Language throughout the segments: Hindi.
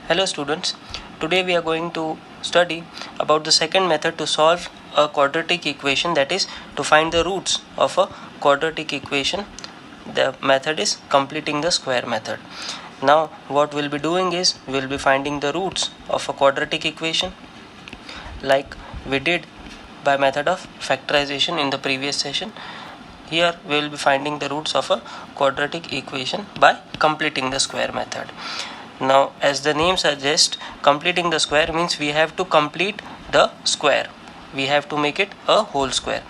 Hello students, today we are going to study about the second method to solve a quadratic equation, that is to find the roots of a quadratic equation. The method is completing the square method. Now what we'll be doing is we'll be finding the roots of a quadratic equation like we did by method of factorization in the previous session. Here we will be finding the roots of a quadratic equation by completing the square method. Now as the name suggests, completing the square means we have to complete the square, we have to make it a whole square.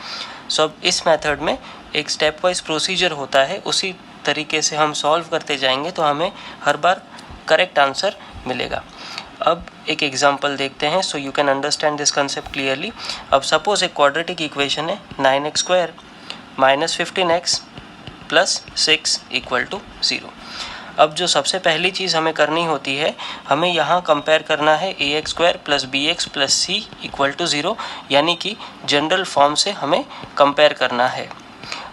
So अब इस मेथड में एक स्टेप वाइज प्रोसीजर होता है, उसी तरीके से हम सॉल्व करते जाएंगे तो हमें हर बार करेक्ट आंसर मिलेगा. अब एक एग्जांपल देखते हैं so you can understand this concept clearly. अब सपोज एक क्वाड्रेटिक इक्वेशन है 9x² minus 15x plus 6 equal to 0. अब जो सबसे पहली चीज़ हमें करनी होती है, हमें यहाँ कंपेयर करना है ax² plus bx plus c equal to 0, यानी कि जनरल फॉर्म से हमें कंपेयर करना है.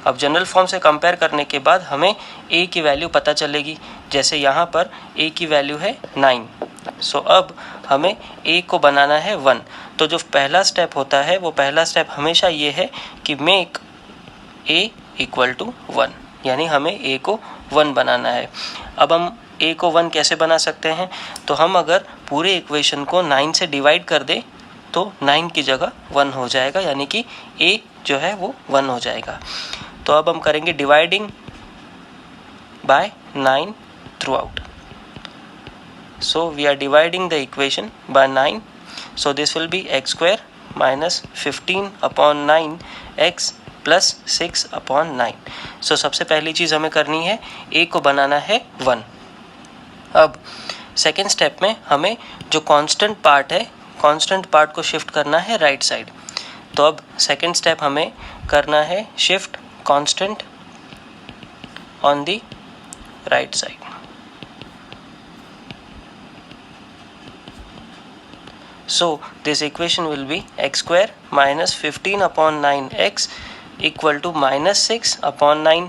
अब जनरल फॉर्म से कंपेयर करने के बाद हमें a की वैल्यू पता चलेगी. जैसे यहाँ पर a की वैल्यू है 9. सो अब हमें a को बनाना है 1. तो जो पहला स्टेप होता है वो पहला स्टेप हमेशा ये है कि मेक a इक्वल टू 1, यानी हमें a को 1 बनाना है. अब हम a को 1 कैसे बना सकते हैं, तो हम अगर पूरे इक्वेशन को 9 से डिवाइड कर दें तो 9 की जगह 1 हो जाएगा, यानी कि a जो है वो 1 हो जाएगा. तो अब हम करेंगे dividing by 9 throughout. So we are dividing the equation by 9. So this will be x² minus 15 upon 9 x plus 6 upon 9. सो सबसे पहली चीज़ हमें करनी है a को बनाना है 1. अब सेकेंड स्टेप में हमें जो कांस्टेंट पार्ट है, कांस्टेंट पार्ट को शिफ्ट करना है राइट साइड. तो अब सेकेंड स्टेप हमें करना है shift constant on the right side. So this equation will be x² minus 15 upon 9x equal to minus 6 upon 9.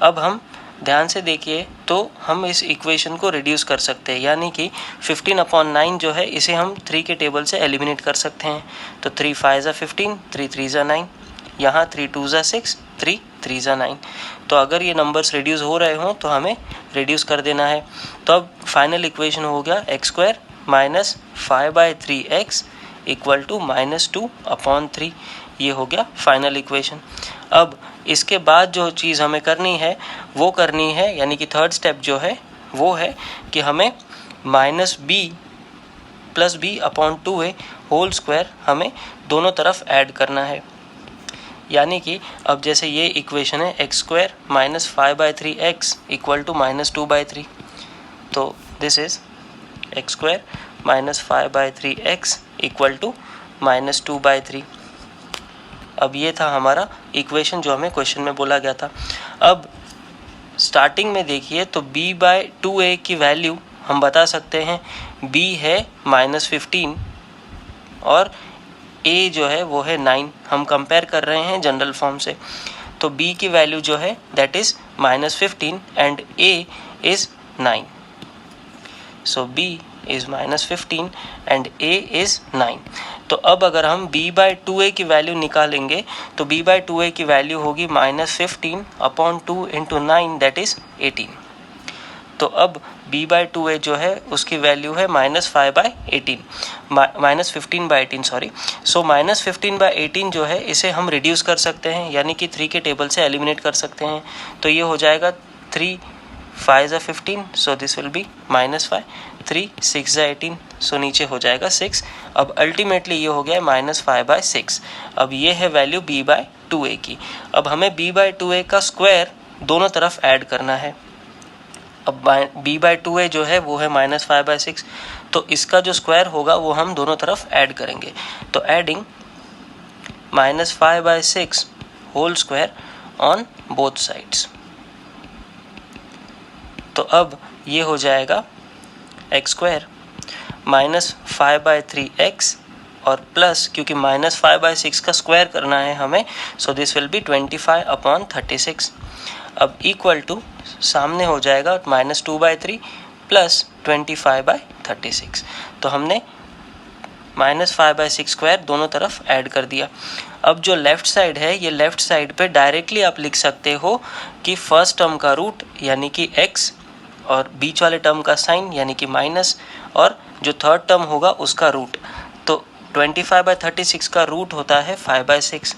अब हम ध्यान से देखिए तो हम इस इक्वेशन को रिड्यूस कर सकते हैं, यानी कि 15 अपॉन 9 जो है इसे हम 3 के टेबल से एलिमिनेट कर सकते हैं. तो 3 5 15, 3 3 9, यहाँ 3 2 6, 3 3 9. तो अगर ये नंबर्स रिड्यूस हो रहे हों तो हमें रिड्यूस कर देना है. तो अब फाइनल इक्वेशन हो गया x² minus 5/3x equal to minus 2 upon 3. ये हो गया फाइनल इक्वेशन. अब इसके बाद जो चीज़ हमें करनी है वो करनी है, यानी कि थर्ड स्टेप जो है वो है कि हमें minus b plus b upon 2a whole square हमें दोनों तरफ ऐड करना है. यानी कि अब जैसे ये इक्वेशन है x² minus 5/3x equal to minus 2/3. तो this is x² minus 5/3x equal to minus 2/3. अब ये था हमारा इक्वेशन जो हमें क्वेश्चन में बोला गया था. अब स्टार्टिंग में देखिए तो b/2a की वैल्यू हम बता सकते हैं, b है माइनस 15 और a जो है वो है 9. हम कंपेयर कर रहे हैं जनरल फॉर्म से. तो b की वैल्यू जो है that is minus 15 and a is 9. So b is minus 15 and a is 9. तो अब अगर हम b/2a की वैल्यू निकालेंगे तो b/2a की वैल्यू होगी minus 15 upon 2 into 9 that is 18. तो अब b/2a जो है उसकी वैल्यू है minus 5/18, minus 15/18 sorry. So minus 15/18 जो है इसे हम रिड्यूस कर सकते हैं, यानी कि 3 के टेबल से एलिमिनेट कर सकते हैं. तो ये हो जाएगा 3 5 15, सो दिस विल बी माइनस 5, 3 6 18, सो नीचे हो जाएगा 6. अब अल्टीमेटली ये हो गया माइनस 5/6. अब ये है वैल्यू b/2a की. अब हमें b/2a का स्क्वायर दोनों तरफ ऐड करना है. अब b/2a जो है वो है माइनस 5/6, तो इसका जो स्क्वायर होगा वो हम दोनों तरफ ऐड करेंगे. तो adding minus 5/6 whole square on both sides. तो अब ये हो जाएगा x² माइनस 5/3x और प्लस, क्योंकि माइनस 5/6 का स्क्वायर करना है हमें, सो दिस विल बी 25 अपॉन 36. अब इक्वल टू सामने हो जाएगा माइनस 2/3 प्लस 25/36। तो हमने -5/6² दोनों तरफ ऐड कर दिया। अब जो लेफ्ट साइड है, ये लेफ्ट साइड पे डायरेक्टली आप लिख सकते हो कि फर्स्ट टर्म का रूट यानी कि x और बीच वाले टर्म का साइन यानी कि माइनस और जो थर्ड टर्म होगा उसका रूट। तो 25/36 का रूट होता है 5/6,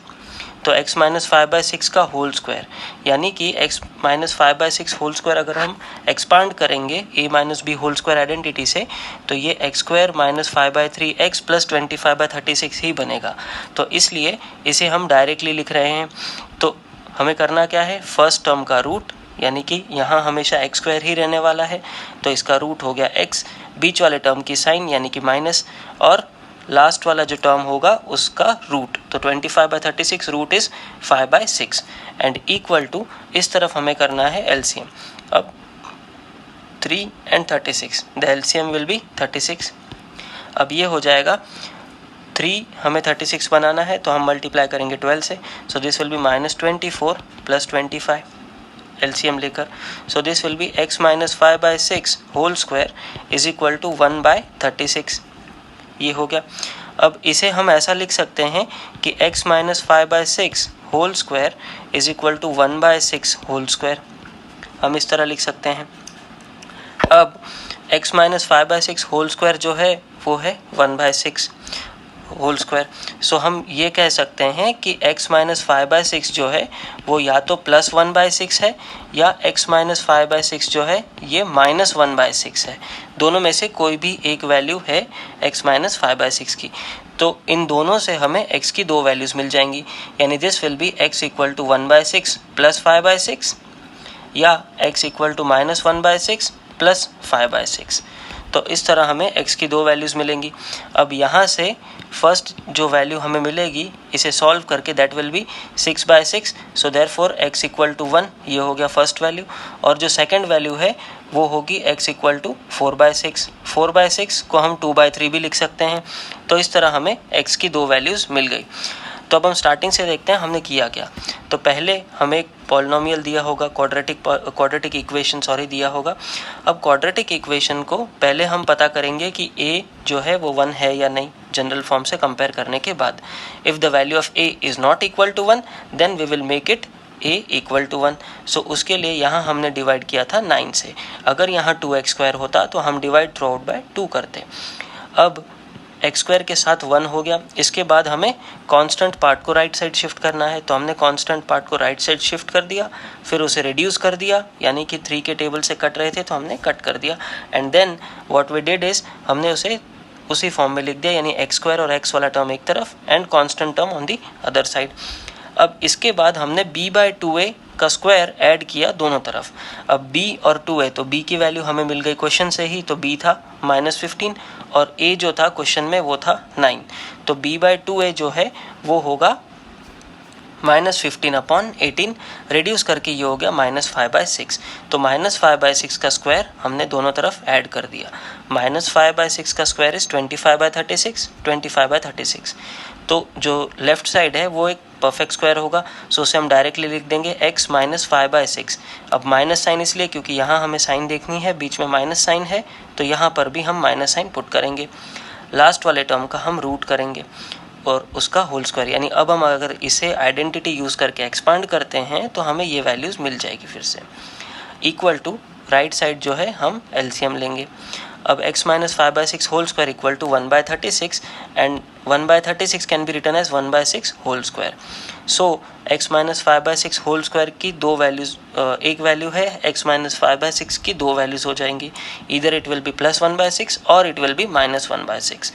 तो x - 5/6 का होल स्क्वायर यानी कि x - 5/6 होल स्क्वायर अगर हम एक्सपांड करेंगे a - b whole square identity से, तो ये x² - 5/3x प्लस 25/36 ही बनेगा। तो इसलिए इसे हम डायरेक्टली लिख रहे हैं। तो हमें करना क्या है, फर्स्ट टर्म का रूट यानी कि यहाँ हमेशा x² ही रहने वाला है, तो इसका रूट हो गया x, बीच वाले टर्म की साइन यानी कि माइनस और लास्ट वाला जो टर्म होगा उसका रूट। तो 25/36 root is 5/6 and equal to, इस तरफ हमें करना है एलसीएम। अब 3 and 36, the LCM will be 36। अब ये हो जाएगा 3, हमें 36 बनाना है तो हम मल्टीप्लाई करेंगे 12 से, so this will be -24 plus 25 LCM लेकर। So this will be x - 5/6 whole square is equal to 1/36। ये हो गया। अब इसे हम ऐसा लिख सकते हैं कि x - 5/6 whole square is equal to 1/6 whole square, हम इस तरह लिख सकते हैं। अब x - 5/6 होल स्क्वायर जो है वो है 1/6 होल स्क्वायर। सो हम ये कह सकते हैं कि x - 5/6 जो है वो या तो प्लस 1/6 है या x - 5/6 जो है ये -1/6 है। दोनों में से कोई भी एक वैल्यू है x - 5/6 की। तो इन दोनों से हमें x की दो वैल्यूज मिल जाएंगी, यानी this will be x equal to 1/6 plus 5/6 या x इक्वल टू -1/6 प्लस 5/6। तो इस तरह हमें x की दो वैल्यूज मिलेंगी। अब यहाँ से फर्स्ट जो वैल्यू हमें मिलेगी इसे सॉल्व करके that will be 6/6, so therefore x equal to 1, ये हो गया फर्स्ट वैल्यू। और जो सेकंड वैल्यू है वो होगी x इक्वल टू 4/6। 4/6 को हम 2/3 भी लिख सकते हैं। तो इस तरह हमें x की दो वैल्यूज मिल गई। तो अब हम स्टार्टिंग से देखते हैं हमने किया क्या। तो पहले हमें एक पॉलिनोमियल दिया होगा, क्वाड्रेटिक इक्वेशन दिया होगा। अब क्वाड्रेटिक इक्वेशन को पहले हम पता करेंगे कि a जो है वो 1 है या नहीं, जनरल फॉर्म से कंपेयर करने के बाद। If the value of a is not equal to 1 then we will make it a equal to 1। सो उसके लिए यहाँ हमने डिवाइड किया था 9 से। अगर यहाँ 2x² होता तो हम डिवाइड थ्रू आउट बाय 2 करते। अब x² के साथ 1 हो गया। इसके बाद हमें कांस्टेंट पार्ट को राइट साइड शिफ्ट करना है, तो हमने कांस्टेंट पार्ट को राइट साइड शिफ्ट कर दिया, फिर उसे रिड्यूस कर दिया, यानी कि 3 के टेबल से कट रहे थे तो हमने कट कर दिया। And then what we did is हमने उसे उसी फॉर्म में लिख दिया, यानी x² और x वाला टर्म एक तरफ and constant term on the other side. अब इसके बाद हमने b/2a का स्क्वायर ऐड किया दोनों तरफ। अब b और 2a, तो b की वैल्यू हमें मिल गई क्वेश्चन से ही, तो b था -15 और a जो था क्वेश्चन में वो था 9। तो b/2a जो है वो होगा -15/18, रिड्यूस करके ये हो गया -5/6। तो -5/6 का स्क्वायर हमने दोनों तरफ ऐड कर दिया। -5/6 का स्क्वायर इज 25/36, 25/36। तो जो लेफ्ट साइड है वो एक परफेक्ट स्क्वायर होगा, सो उसे हम डायरेक्टली लिख देंगे x - 5/6। अब माइनस साइन इसलिए क्योंकि यहाँ हमें साइन देखनी है, बीच में माइनस साइन है, तो यहाँ पर भी हम माइनस साइन पुट करेंगे। लास्ट वाले टर्म का हम रूट करेंगे और उसका होल स्क्वायर, यानी अब हम अगर इसे आइडेंटिटी यूज़ करके एक्सपांड करते हैं तो हमें ये वैल्यूज़ मिल जाएगी फिर से। इक्वल टू राइट साइड जो है हम एलसीएम लेंगे। अब x - 5/6 whole square equal to 1/36 and 1/36 can be written as 1/6 whole square. So x - 5/6 whole square की दो वैल्यूज, एक वैल्यू है, x - 5/6 की दो वैल्यूज हो जाएंगी, इधर इट विल बी +1/6 और it will be -1/6।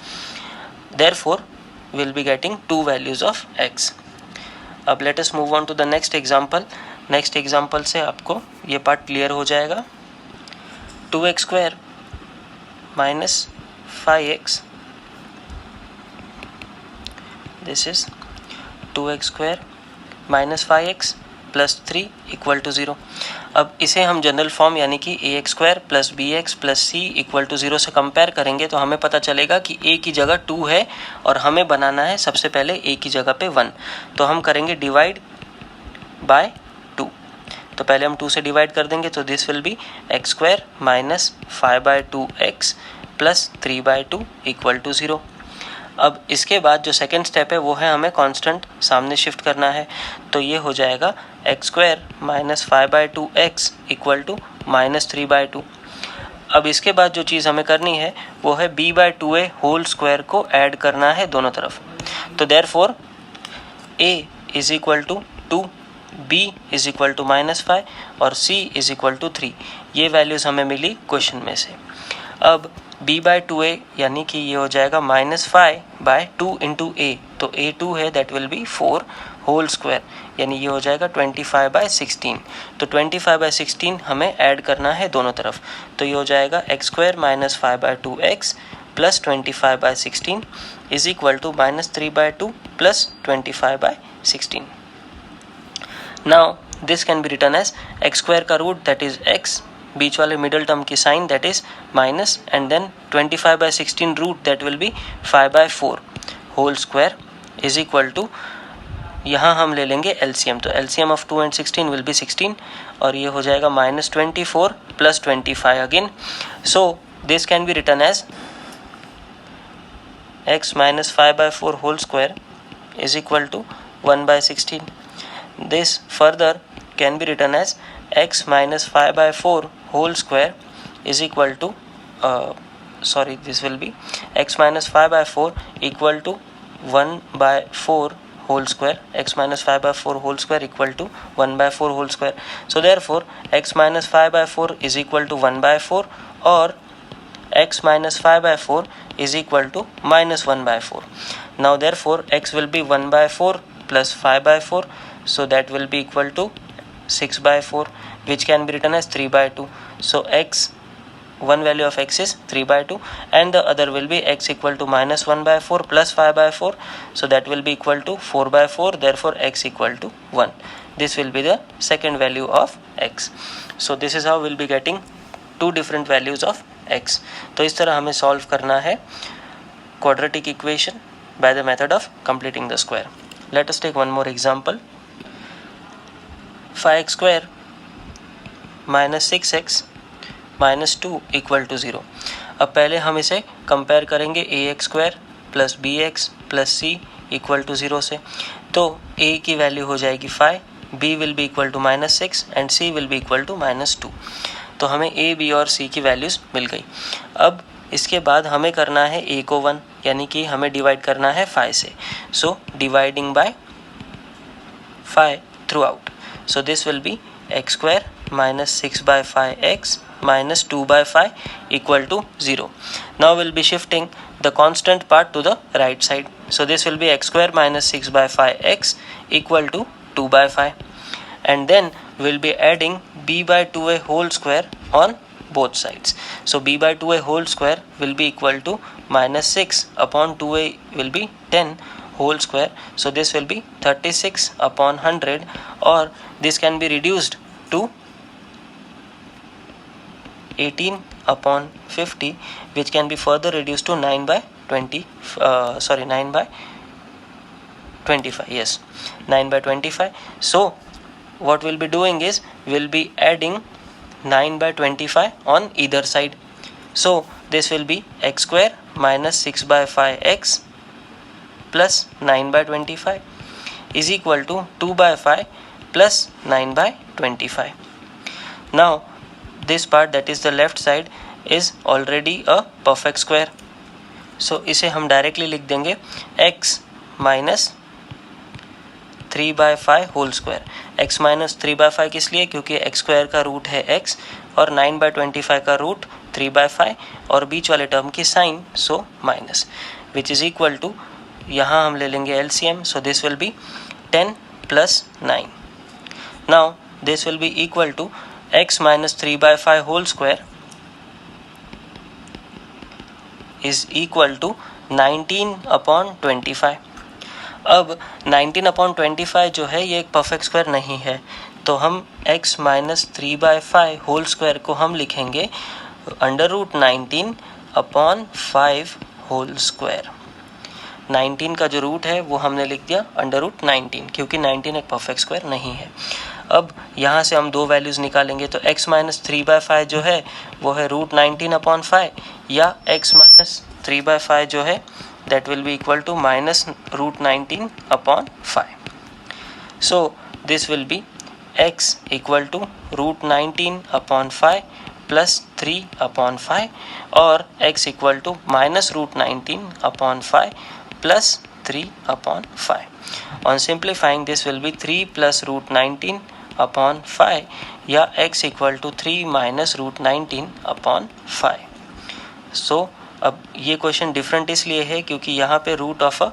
Therefore we'll be getting two values of x. अब let us move on to the next example. Next example से आपको ये पार्ट क्लियर हो जाएगा। 2x² minus 5x, this is 2x² minus 5x plus 3 equal to 0। अब इसे हम जनरल फॉर्म यानी कि ax² plus bx plus c equal to 0 से कंपेयर करेंगे तो हमें पता चलेगा कि a की जगह 2 है और हमें बनाना है सबसे पहले a की जगह पे 1, तो हम करेंगे डिवाइड बाय 2। तो पहले हम 2 से डिवाइड कर देंगे, तो this will be x square minus 5/2x plus 3/2 equal to 0। अब इसके बाद जो सेकेंड स्टेप है वो है हमें कांस्टेंट सामने शिफ्ट करना है, तो ये हो जाएगा x square minus 5/2x equal to minus 3/2। अब इसके बाद जो चीज़ हमें करनी है वो है b/2a होल स्क्वायर को ऐड करना है दोनों तरफ। तो therefore a is equal to 2, b is equal to -5 और c इज इक्वल टू 3। ये वैल्यूज़ हमें मिली क्वेश्चन में से। अब b/2a यानी कि ये हो जाएगा -5/2 इंटू a, तो a2 है that will be 4 whole square, यानी ये हो जाएगा 25/16। तो 25/16 हमें ऐड करना है दोनों तरफ, तो ये हो जाएगा x square minus 5/2x plus 25/16 is equal to -3/2 plus 25/16। Now this can be written as x square का रूट दैट इज x, बीच वाले मिडल टर्म की sign that is minus, and then 25/16 root that will be 5/4 whole square is equal to, यहाँ हम ले लेंगे एलसीएम, तो LCM of 2 and 16 will be 16 और ये हो जाएगा -24 plus 25 again. So this can be written as x minus 5/4 whole square is equal to 1/16. This further can be written as x minus 5/4 whole square is equal to this will be x minus 5/4 equal to 1/4 whole square, x minus 5/4 whole square equal to 1/4 whole square. So therefore x minus 5/4 is equal to 1/4 or x minus 5/4 is equal to -1/4. Now therefore x will be 1/4 plus 5/4, so that will be equal to 6/4, which can be written as 3/2. So x, one value of x is 3/2 and the other will be x equal to -1/4 plus 5/4, so that will be equal to 4/4, therefore x equal to 1. This will be the second value of x. So this is how we'll be getting two different values of x. तो इस तरह हमें सॉल्व करना है quadratic equation by the method of completing the square. Let us take one more example. 5x square minus 6x minus 2 equal to 0. अब पहले हम इसे कंपेयर करेंगे ax square plus bx plus c equal to 0 से। तो a की वैल्यू हो जाएगी 5, b will be equal to -6 and c will be equal to -2. तो हमें a, b और c की वैल्यूज़ मिल गई। अब इसके बाद हमें करना है a को 1, यानी कि हमें डिवाइड करना है 5 से। So dividing by 5 through out, so this will be x square minus 6/5x minus 2/5 equal to 0. Now we'll be shifting the constant part to the right side. So this will be x square minus 6/5x equal to 2/5. And then we'll be adding b/2a whole square on both sides. So b/2a whole square will be equal to -6 upon 2a will be 10 whole square. So this will be 36 upon 100, or this can be reduced to 18 upon 50, which can be further reduced to 9/25. Yes, 9/25. So what we'll be doing is we'll be adding 9/25 on either side. So this will be x square minus 6/5x plus 9/25 is equal to 2/5 plus 9/25. Now this part, that is the left side, is already a perfect square. So इसे हम डायरेक्टली लिख देंगे x minus 3/5 whole square. x minus 3/5 किस लिए? क्योंकि x स्क्वायर का रूट है x और 9/25 का रूट 3/5 और बीच वाले टर्म की sign, so minus, which is equal to, यहाँ हम ले लेंगे LCM, so this will be 10 plus 9. Now this will be equal to x minus 3/5 whole square is equal to 19 upon 25. अब 19 upon 25 जो है ये एक परफेक्ट स्क्वायर नहीं है, तो हम x माइनस 3/5 होल स्क्वायर को हम लिखेंगे √19 अपॉन 5 होल स्क्वायर। 19 का जो रूट है वो हमने लिख दिया √19, क्योंकि 19 एक परफेक्ट स्क्वायर नहीं है। अब यहाँ से हम दो वैल्यूज़ निकालेंगे, तो x माइनस 3/5 जो है वो है √19/5 या x माइनस 3/5 जो है that will be equal to minus √19/5. So this will be x equal to √19/5 plus 3/5 or x equal to minus √19/5 plus 3/5. On simplifying, this will be 3 plus √19/5 या x equal to 3 minus √19/5. So अब ये क्वेश्चन डिफरेंट इसलिए है क्योंकि यहाँ पे root of a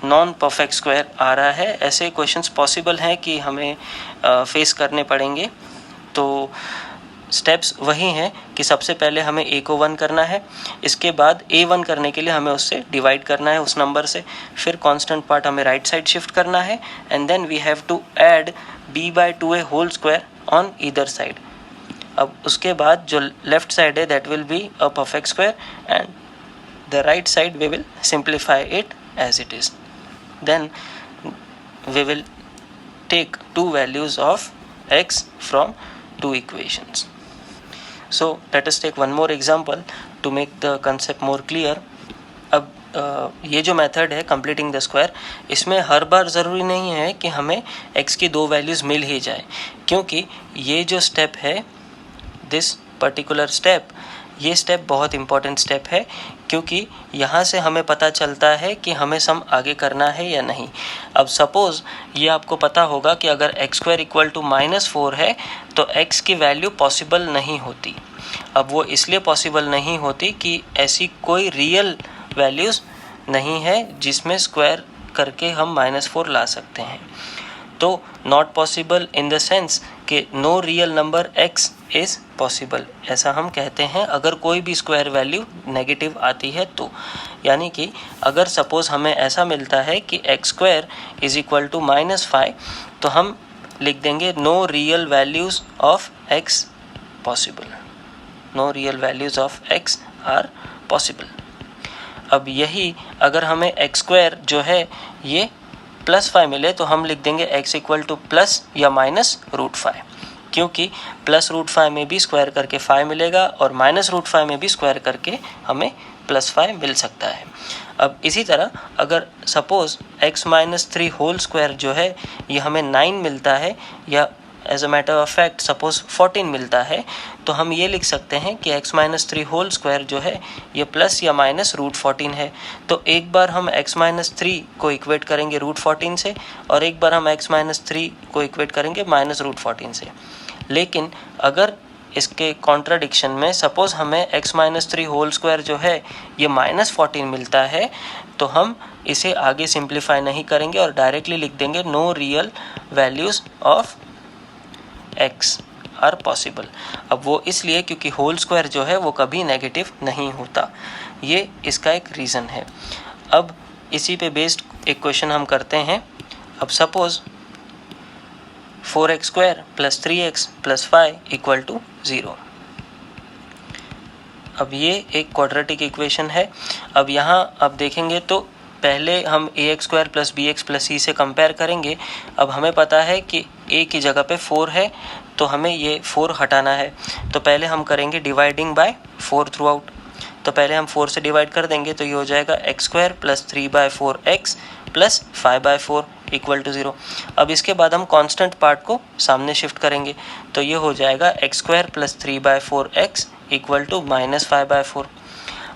non perfect square आ रहा है। ऐसे क्वेश्चंस पॉसिबल हैं कि हमें फेस करने पड़ेंगे। तो स्टेप्स वही हैं कि सबसे पहले हमें a को 1 करना है, इसके बाद a 1 करने के लिए हमें उससे डिवाइड करना है उस नंबर से, फिर कांस्टेंट पार्ट हमें राइट साइड शिफ्ट करना है and then we have to add b/2a whole square on either side. अब उसके बाद जो लेफ्ट साइड है that will be a perfect square and the right side we will simplify it as it is. Then we will take two values of x from two equations. So let us take one more example to make the concept more clear. अब ये जो मेथड है completing the square, इसमें हर बार ज़रूरी नहीं है कि हमें x की दो वैल्यूज़ मिल ही जाए, क्योंकि ये जो स्टेप है दिस पर्टिकुलर स्टेप, ये स्टेप बहुत इंपॉर्टेंट स्टेप है क्योंकि यहाँ से हमें पता चलता है कि हमें सम आगे करना है या नहीं। अब सपोज़ ये आपको पता होगा कि अगर x² इक्वल टू -4 है तो x की वैल्यू पॉसिबल नहीं होती। अब वो इसलिए पॉसिबल नहीं होती कि ऐसी कोई रियल वैल्यूज़ नहीं है जिसमें स्क्वायर करके हम -4 ला सकते हैं। तो not possible in the sense कि no real number x is possible, ऐसा हम कहते हैं अगर कोई भी स्क्वायर वैल्यू नेगेटिव आती है तो। यानी कि अगर सपोज़ हमें ऐसा मिलता है कि x² इज़ इक्वल टू -5 तो हम लिख देंगे no real values of x possible, no real values of x are possible. अब यही अगर हमें x² जो है ये +5 मिले तो हम लिख देंगे x इक्वल टू प्लस या माइनस √5, क्योंकि प्लस √5 में भी स्क्वायर करके 5 मिलेगा और माइनस √5 में भी स्क्वायर करके हमें +5 मिल सकता है। अब इसी तरह अगर suppose x minus 3 whole square जो है ये हमें 9 मिलता है या as a matter of fact suppose 14 मिलता है, तो हम ये लिख सकते हैं कि x माइनस 3 होल स्क्वायर जो है ये प्लस या माइनस √14 है। तो एक बार हम x माइनस 3 को इक्वेट करेंगे √14 से और एक बार हम x माइनस 3 को इक्वेट करेंगे माइनस √14 से। लेकिन अगर इसके कॉन्ट्राडिक्शन में सपोज़ हमें x माइनस 3 होल स्क्वायर जो है ये -14 मिलता है तो हम इसे आगे सिंप्लीफाई नहीं करेंगे और डायरेक्टली लिख देंगे no real values of x are possible. अब वो इसलिए क्योंकि होल स्क्वायर जो है वो कभी नेगेटिव नहीं होता, ये इसका एक रीज़न है। अब इसी पे बेस्ड एक क्वेश्चन हम करते हैं। अब suppose 4x² + 3x + 5 equal to 0। अब ये एक क्वाड्रेटिक इक्वेशन है। अब यहाँ अब देखेंगे तो पहले हम ax² + bx + c से कंपेयर करेंगे। अब हमें पता है कि a की जगह पे 4 है तो हमें ये 4 हटाना है, तो पहले हम करेंगे डिवाइडिंग बाय 4 थ्रू आउट। तो पहले हम 4 से डिवाइड कर देंगे तो ये हो जाएगा x² + 3/4x + 5/4 इक्वल टू 0। अब इसके बाद हम कांस्टेंट पार्ट को सामने शिफ्ट करेंगे तो ये हो जाएगा x² + 3/4x इक्वल टू -5/4।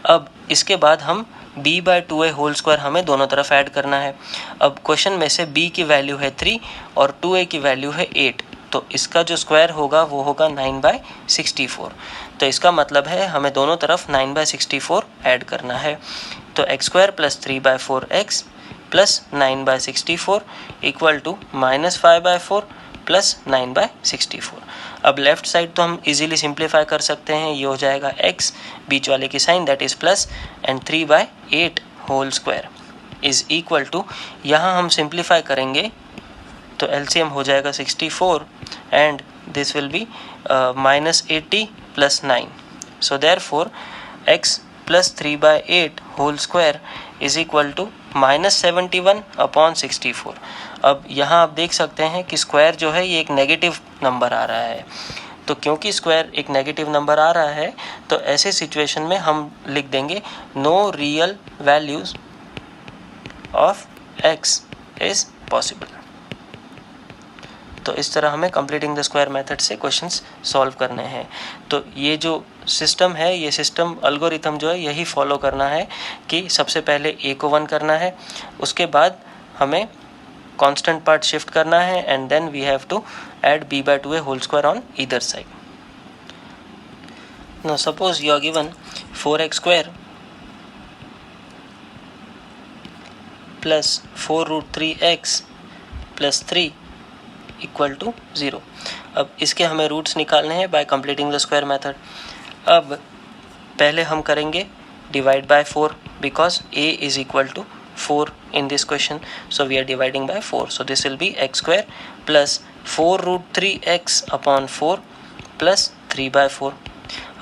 अब इसके बाद हम b/2a होल स्क्वायर हमें दोनों तरफ ऐड करना है। अब क्वेश्चन में से b की वैल्यू है 3 और 2a की वैल्यू है 8, तो इसका जो स्क्वायर होगा वो होगा 9/64। तो इसका मतलब है हमें दोनों तरफ 9/64 ऐड करना है। तो x² + 3/4x + 9/64 इक्वल टू -5/4 + 9/64। अब लेफ्ट साइड तो हम इजीली सिंप्लीफाई कर सकते हैं, ये हो जाएगा x बीच वाले की sign that is plus and 3/8 whole square is equal to, यहाँ हम सिंप्लीफाई करेंगे तो एलसीएम हो जाएगा 64 and this will be -80 + 9। So therefore x + 3/8 whole square is equal to -71/64। अब यहाँ आप देख सकते हैं कि स्क्वायर जो है ये एक नेगेटिव नंबर आ रहा है, तो क्योंकि स्क्वायर एक नेगेटिव नंबर आ रहा है तो ऐसे सिचुएशन में हम लिख देंगे no real values of x is possible. तो इस तरह हमें कंप्लीटिंग द स्क्वायर मेथड से क्वेश्चंस सॉल्व करने हैं। तो ये जो सिस्टम है, ये सिस्टम एल्गोरिथम जो है यही फॉलो करना है कि सबसे पहले a को 1 करना है, उसके बाद हमें कांस्टेंट पार्ट शिफ्ट करना है and then we have to add b/2a whole square on either side. Now suppose you are given 4x square plus 4√3x plus 3 equal to 0। अब इसके हमें रूट्स निकालने हैं by completing the square method. अब पहले हम करेंगे divide by 4 because a is equal to 4 in this question, so we are dividing by 4, so this will be x square plus 4√3x upon 4 plus 3/4।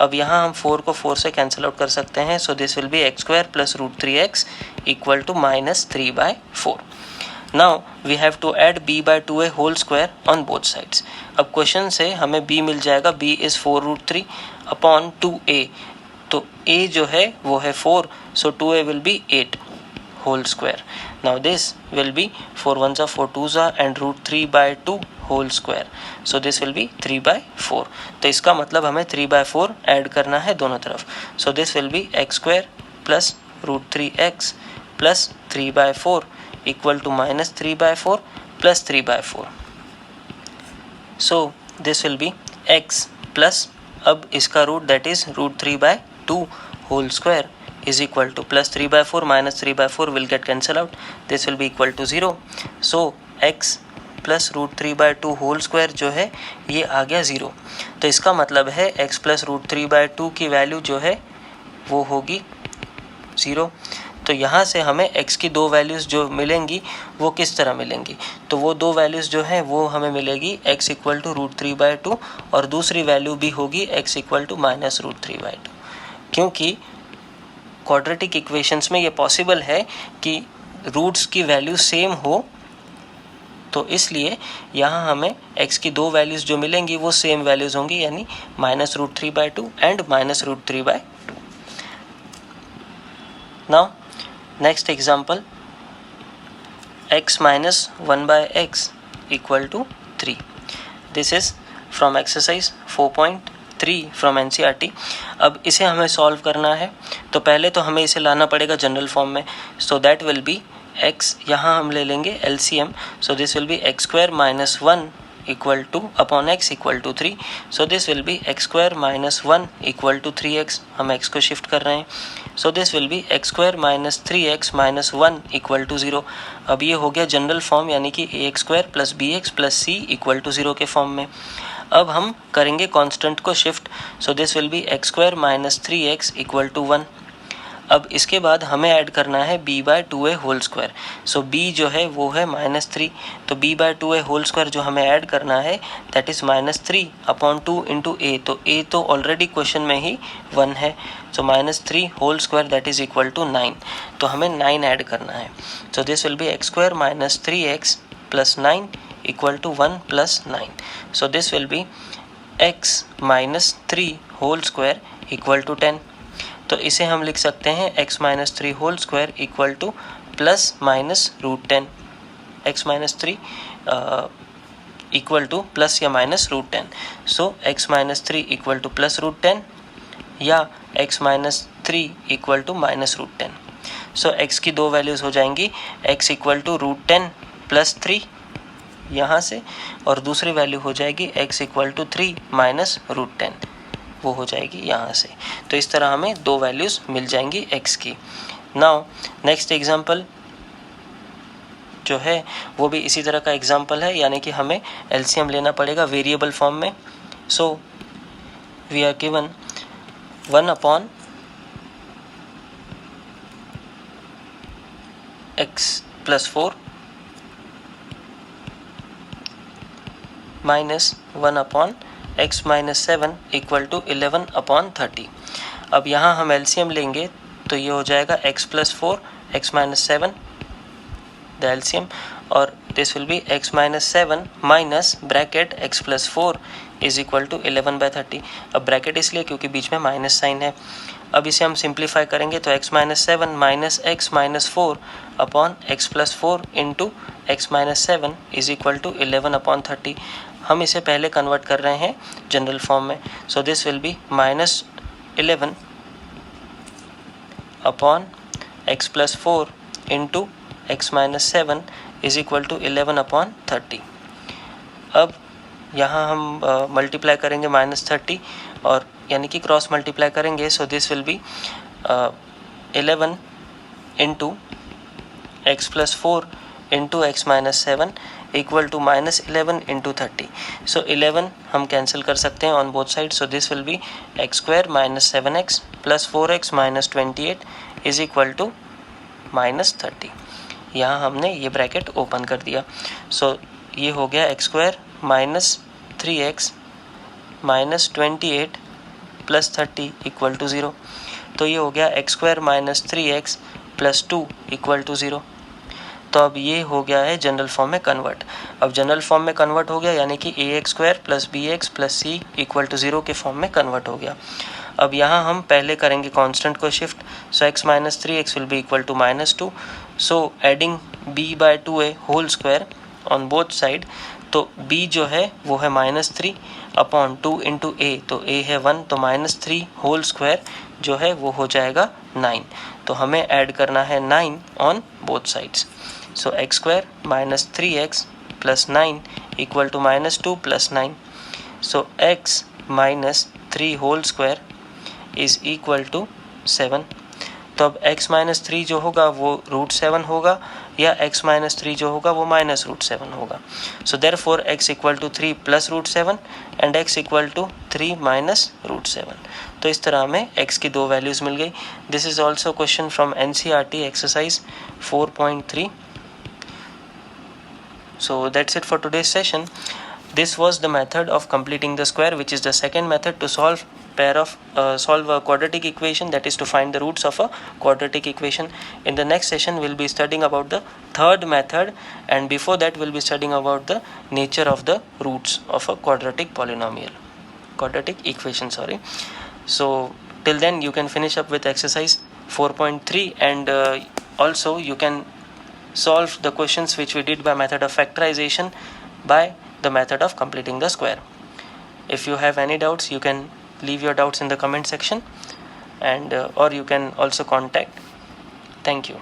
अब यहाँ हम 4 को 4 से कैंसिल आउट कर सकते हैं, so this will be x square plus √3x equal to minus 3/4। Now we have to add b/2a whole square on both sides। अब क्वेश्चन से हमें b मिल जाएगा, b is 4√3 upon 2a, तो a जो है वो है 4, so 2a will be 8 whole square। Now this will be 4 1s are 4 2s are and √3/2 whole square, so this will be 3/4। तो इसका मतलब हमें 3/4 ऐड करना है दोनों तरफ, so this will be x square plus √3x plus 3/4 equal to minus 3/4 plus 3/4, so this will be x plus, अब इसका root that is √3/2 whole square is equal to plus 3/4 minus 3/4 will get cancel out, this will be equal to 0, so x plus √3/2 whole square जो है ये आ गया 0। तो इसका मतलब है x plus √3/2 की वैल्यू जो है वो होगी 0। तो यहाँ से हमें x की दो वैल्यूज़ जो मिलेंगी वो किस तरह मिलेंगी, तो वो दो वैल्यूज़ जो हैं वो हमें मिलेगी x इक्वल टू √3/2 और दूसरी वैल्यू भी होगी x इक्वल टू माइनस √3/2। क्योंकि क्वाड्रेटिक इक्वेशंस में ये पॉसिबल है कि रूट्स की वैल्यू सेम हो, तो इसलिए यहाँ हमें x की दो वैल्यूज़ जो मिलेंगी वो सेम वैल्यूज़ होंगी, यानी minus √3/2 and minus √3/2। Now next example, x minus 1/x equal to 3। This is from exercise 4.3 from NCERT। अब इसे हमें सॉल्व करना है, तो पहले तो हमें इसे लाना पड़ेगा जनरल फॉर्म में, so that will be x, यहाँ हम ले लेंगे LCM, so this will be x square minus 1 equal to upon x equal to 3, so this will be x square minus 1 equal to 3x, हम x को शिफ्ट कर रहे हैं, so this will be x square minus 3x minus 1 equal to 0। अब ये हो गया जनरल फॉर्म, यानी कि ax square plus bx plus c equal to 0 के फॉर्म में। अब हम करेंगे कांस्टेंट को shift, so this will be x square minus 3x equal to 1। अब इसके बाद हमें ऐड करना है b/2a होल स्क्वायर, सो b जो है वो है -3, तो b/2a होल स्क्वायर जो हमें ऐड करना है that is -3 upon 2 into a, तो a तो ऑलरेडी क्वेश्चन में ही 1 है, so -3 whole square that is equal to 9, तो हमें 9 ऐड करना है, so this will be x square minus 3x plus 9 equal to 1 plus 9, so this will be x minus 3 whole square equal to 10। तो इसे हम लिख सकते हैं x minus 3 whole square equal to plus minus √10, x minus 3 equal to plus या minus √10, so x minus 3 equal to plus √10 या x minus 3 equal to minus √10। So x की दो वैल्यूज़ हो जाएंगी, x इक्वल टू √10 प्लस 3 यहाँ से, और दूसरी वैल्यू हो जाएगी x इक्वल टू 3 माइनस √10, वो हो जाएगी यहाँ से। तो इस तरह हमें दो वैल्यूज़ मिल जाएंगी x की। नाउ नेक्स्ट एग्जांपल जो है वो भी इसी तरह का एग्जांपल है, यानी कि हमें LCM लेना पड़ेगा वेरिएबल फॉर्म में। So we are given 1 upon x plus 4 minus 1 upon x minus 7 equal to 11 upon 30। अब यहाँ हम LCM लेंगे तो ये हो जाएगा x plus 4 x minus 7 the LCM, और this will be x minus 7 minus bracket x plus 4 is equal to 11/30. अब ब्रैकेट इसलिए क्योंकि बीच में माइनस साइन है. अब इसे हम सिंप्लीफाई करेंगे तो x minus 7 minus x minus 4 upon x plus 4 into x minus 7 is equal to 11/30. हम इसे पहले कन्वर्ट कर रहे हैं जनरल फॉर्म में. सो this will B minus 11 upon x plus 4 into x minus 7 is equal to 11/30. अब यहाँ हम मल्टीप्लाई करेंगे -30 और यानी कि क्रॉस मल्टीप्लाई करेंगे. So this will be 11 into x plus 4 into x minus 7 equal to -11 into 30. So 11 हम कैंसिल कर सकते हैं on both side. So this will be x² minus 7x plus 4x minus 28 is equal to -30. यहाँ हमने ये ब्रैकेट ओपन कर दिया. सो ये हो गया x² minus 3x minus 28 plus 30 equal to 0. तो ये हो गया x² minus 3x plus 2 equal to 0. तो अब ये हो गया है जनरल फॉर्म में कन्वर्ट. अब जनरल फॉर्म में कन्वर्ट हो गया यानी कि ax² plus bx plus c equal to 0 के फॉर्म में कन्वर्ट हो गया. अब यहाँ हम पहले करेंगे कांस्टेंट को shift. So x minus 3x will be equal to -2. So adding b/2a whole square on both side. तो b जो है वो है -3 अपॉन 2 इंटू a. तो a है 1 तो -3 होल स्क्वायर जो है वो हो जाएगा 9. तो हमें ऐड करना है 9 on both sides. So x² minus 3x plus 9 equal to -2 plus 9. So x minus 3 whole square is equal to 7. तो अब x minus 3 जो होगा वो √7 होगा या x minus 3 जो होगा वो -√7 होगा. So therefore x equal to 3 plus √7 and x equal to 3 minus √7. तो इस तरह में x की दो वैल्यूज़ मिल गई. This is also question from NCERT exercise 4.3. So that's it for today's session. This was the method of completing the square, which is the second method to solve a quadratic equation, that is to find the roots of a quadratic equation. In the next session we'll be studying about the third method, and before that we'll be studying about the nature of the roots of a quadratic equation. So till then you can finish up with exercise 4.3 and also you can solve the questions which we did by method of factorization by the method of completing the square. If you have any doubts, you can leave your doubts in the comment section, and or you can also contact. Thank you.